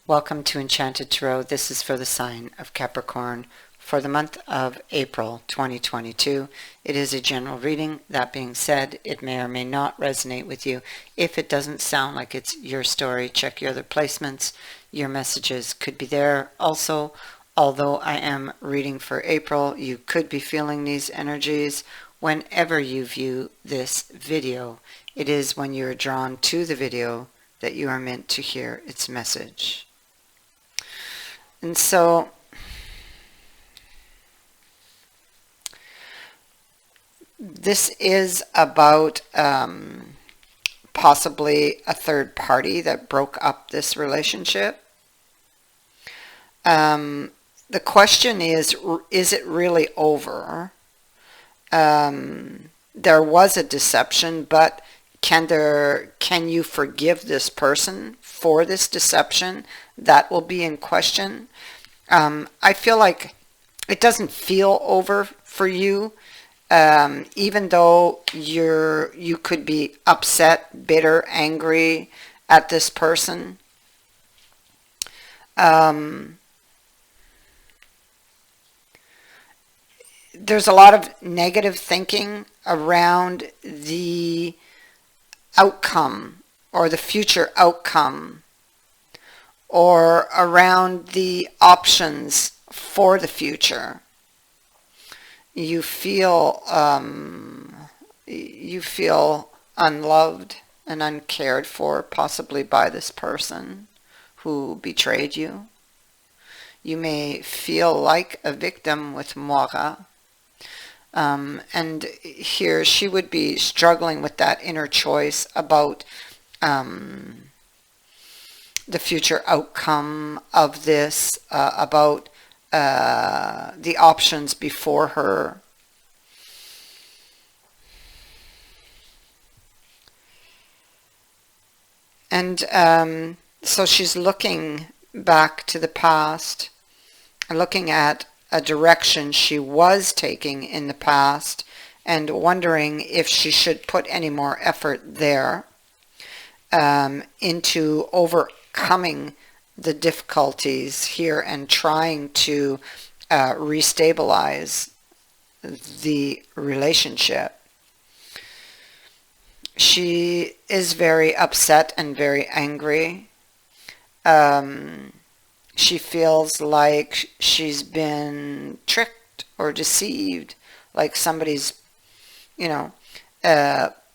Welcome to Enchanted Tarot. This is for the sign of Capricorn for the month of April 2022. It is a general reading. That being said, it may or may not resonate with you. If it doesn't sound like it's your story, check your other placements. Your messages could be there. Also, although I am reading for April, you could be feeling these energies whenever you view this video. It is when you're drawn to the video that you are meant to hear its message. And so this is about possibly a third party that broke up this relationship. The question is it really over? There was a deception, but can you forgive this person for this deception? That will be in question. I feel like it doesn't feel over for you, even though you could be upset, bitter, angry at this person. There's a lot of negative thinking around the outcome or the future outcome, or around the options for the future. You feel unloved and uncared for, possibly by this person who betrayed you. You may feel like a victim with Moira. And here she would be struggling with that inner choice about the future outcome of this, about the options before her. And so she's looking back to the past, looking at a direction she was taking in the past, and wondering if she should put any more effort there into overcoming the difficulties here and trying to restabilize the relationship. She is very upset and very angry. She feels like she's been tricked or deceived, like somebody's,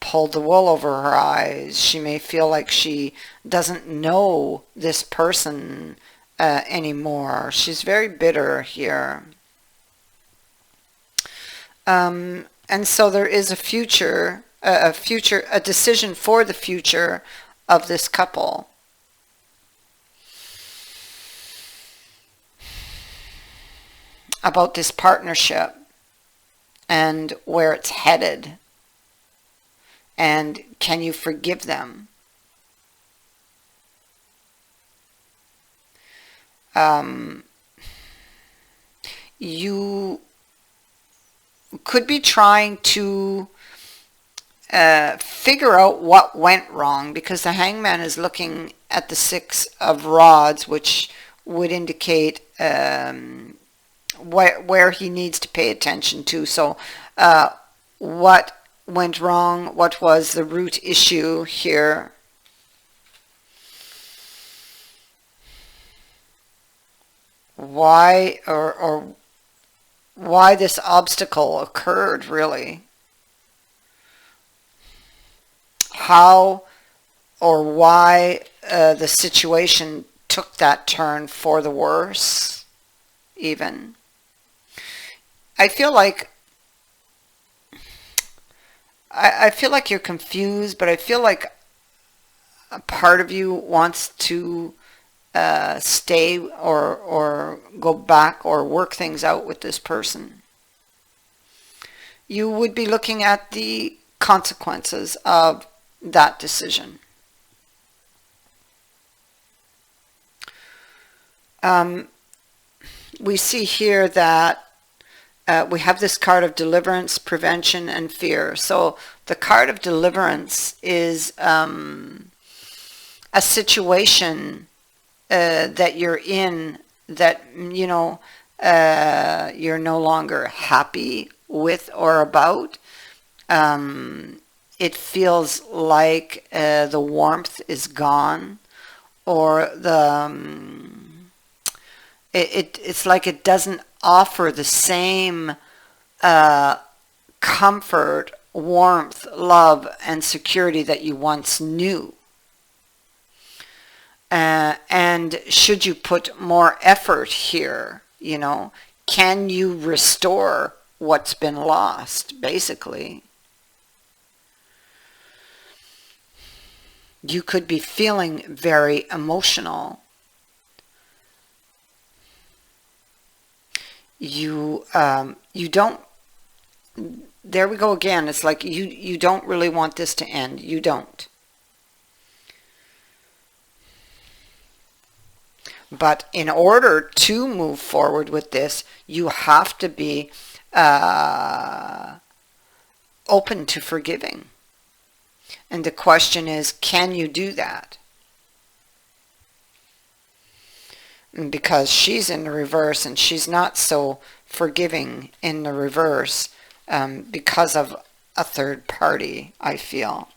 pulled the wool over her eyes. She may feel like she doesn't know this person anymore. She's very bitter here. And so there is a decision for the future of this couple. About this partnership and where it's headed, and can you forgive them? You could be trying to figure out what went wrong, because the hangman is looking at the Six of Rods, which would indicate where he needs to pay attention to. So what went wrong? What was the root issue here? Why or why this obstacle occurred, really? How or why the situation took that turn for the worse, even. I feel like you're confused, but I feel like a part of you wants to stay or go back or work things out with this person. You would be looking at the consequences of that decision. We see here that we have this card of deliverance, prevention, and fear. So the card of deliverance is a situation that you're in that, you're no longer happy with or about. It feels like the warmth is gone, or it's like it doesn't offer the same comfort, warmth, love, and security that you once knew. And should you put more effort here, can you restore what's been lost, basically? You could be feeling very emotional. You don't, there we go again. It's like you don't really want this to end. You don't. But in order to move forward with this, you have to be open to forgiving. And the question is, can you do that? Because she's in the reverse, and she's not so forgiving in the reverse because of a third party, I feel.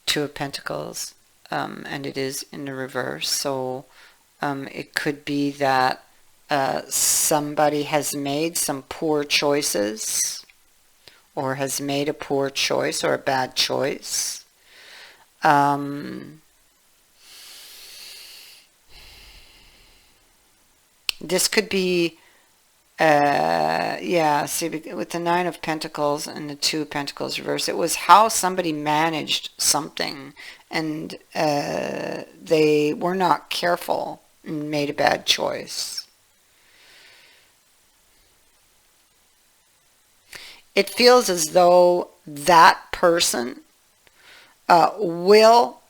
Two of Pentacles, and it is in the reverse. So it could be that somebody has made some poor choices, or has made a poor choice or a bad choice. This could be, see, with the Nine of Pentacles and the Two of Pentacles reverse, it was how somebody managed something, and they were not careful and made a bad choice. It feels as though that person will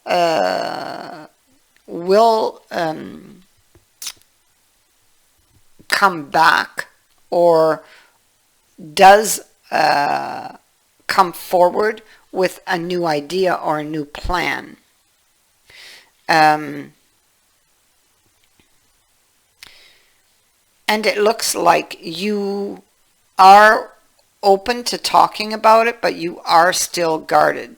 come back, or does come forward with a new idea or a new plan. And it looks like you are open to talking about it, but you are still guarded.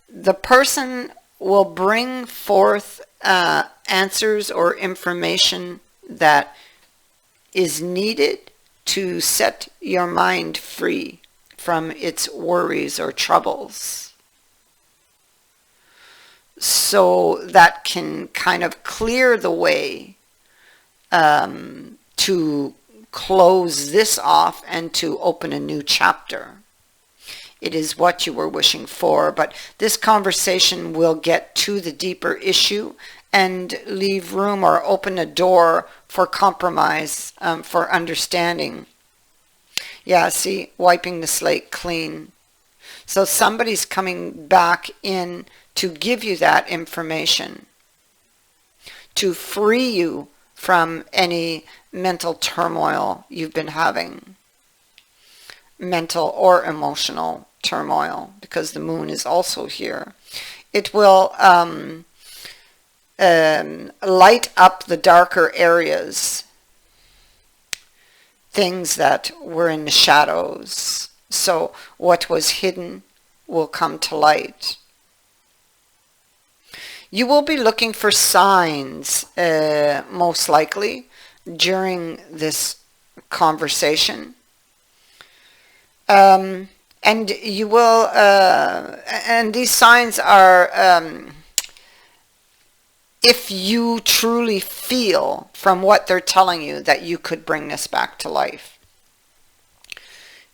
The person will bring forth answers or information that is needed to set your mind free from its worries or troubles, so that can kind of clear the way to close this off and to open a new chapter. It is what you were wishing for, but this conversation will get to the deeper issue and leave room or open a door for compromise, for understanding. Yeah, see, wiping the slate clean. So somebody's coming back in to give you that information, to free you from any mental turmoil you've been having, mental or emotional turmoil, because the moon is also here. It will light up the darker areas, things that were in the shadows. So what was hidden will come to light. You will be looking for signs, most likely, during this conversation. And you will, and these signs are, if you truly feel from what they're telling you that you could bring this back to life,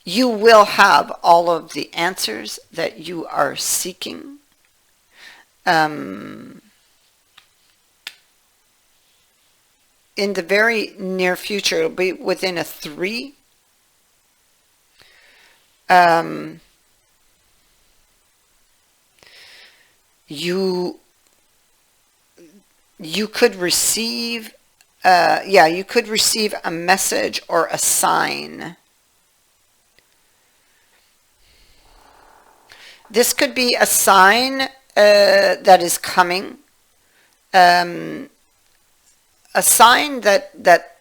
you will have all of the answers that you are seeking. In the very near future, it'll be within a 3. You could receive, you could receive a message or a sign This could be a sign that is coming, a sign that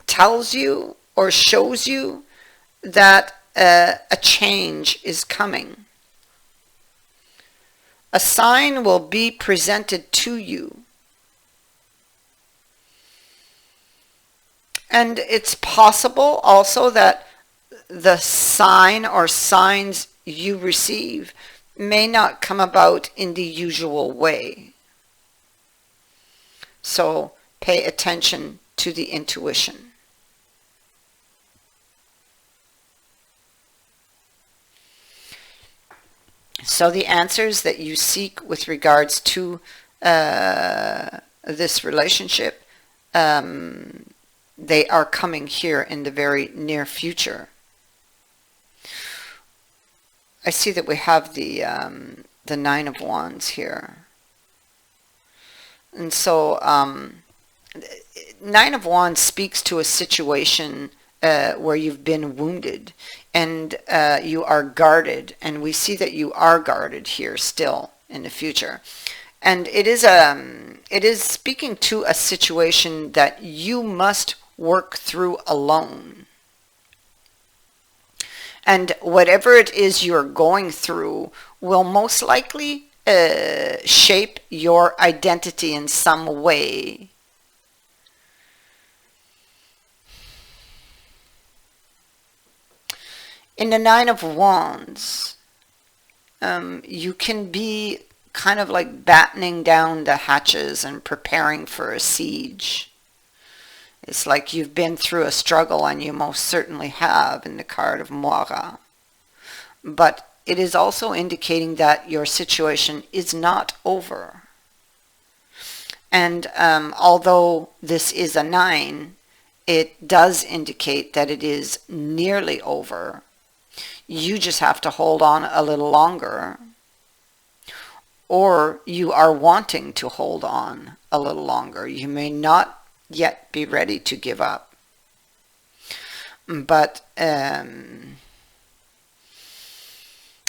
tells you or shows you that a change is coming. A sign will be presented to you. And it's possible also that the sign or signs you receive may not come about in the usual way. So pay attention to the intuition. So the answers that you seek with regards to this relationship, they are coming here in the very near future. I see that we have the Nine of Wands here. And so Nine of Wands speaks to a situation where you've been wounded and you are guarded, and we see that you are guarded here still in the future. And it is speaking to a situation that you must work through alone. And whatever it is you're going through will most likely shape your identity in some way. In the Nine of Wands, you can be kind of like battening down the hatches and preparing for a siege. It's like you've been through a struggle, and you most certainly have in the card of Moira. But it is also indicating that your situation is not over. And although this is a 9, it does indicate that it is nearly over. You just have to hold on a little longer. Or you are wanting to hold on a little longer. You may not yet be ready to give up. But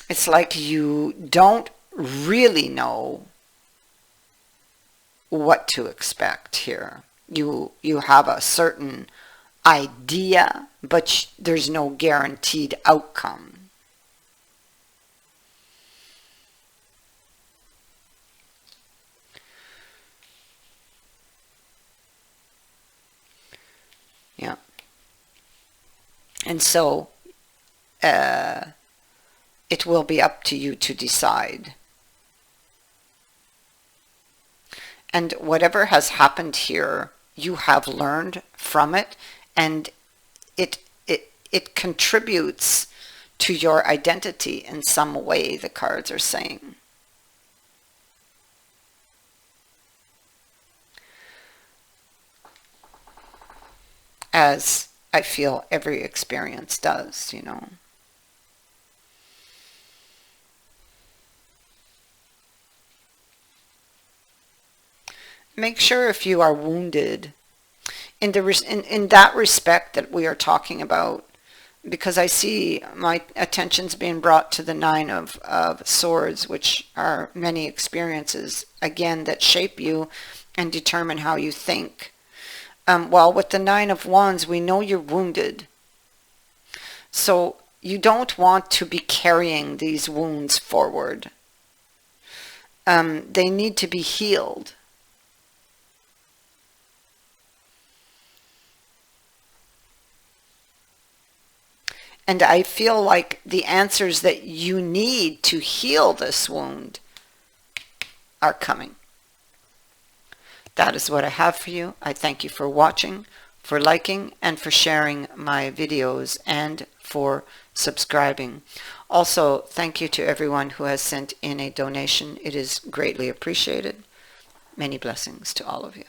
it's like you don't really know what to expect here. You have a certain idea, but there's no guaranteed outcome. Yeah. And so it will be up to you to decide. And whatever has happened here, you have learned from it, and it contributes to your identity in some way, the cards are saying. As I feel every experience does, you know. Make sure if you are wounded in that respect that we are talking about, because I see my attention's being brought to the Nine of Swords, which are many experiences, again, that shape you and determine how you think. Well, with the Nine of Wands, we know you're wounded. So you don't want to be carrying these wounds forward. They need to be healed. And I feel like the answers that you need to heal this wound are coming. That is what I have for you. I thank you for watching, for liking, and for sharing my videos, and for subscribing. Also, thank you to everyone who has sent in a donation. It is greatly appreciated. Many blessings to all of you.